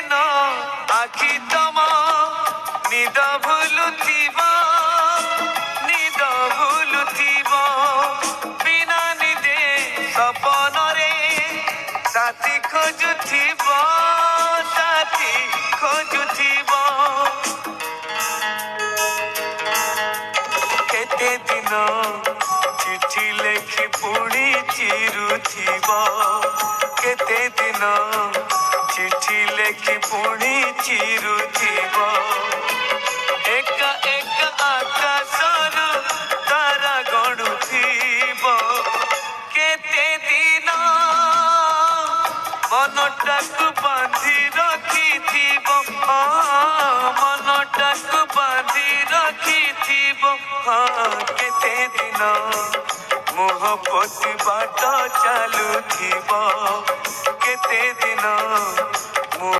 दिन आखि तम निद भूलुथिब निद भूलुथिब बिना निदे सपन रे साथी खोजुथिब साथी खोजुथिब केते दिन चिठी लेखि पुणी चिरुथिब केते दिन चिठी लेखि पुणी चिरुथिब एका एका आकाशर तारा गणुथिब केते दिन मनटाकु बांधी रखिथिब मनटाकु बांधी रखिथिब केते दिन मुह पोति बाट चालुथिब केते दिन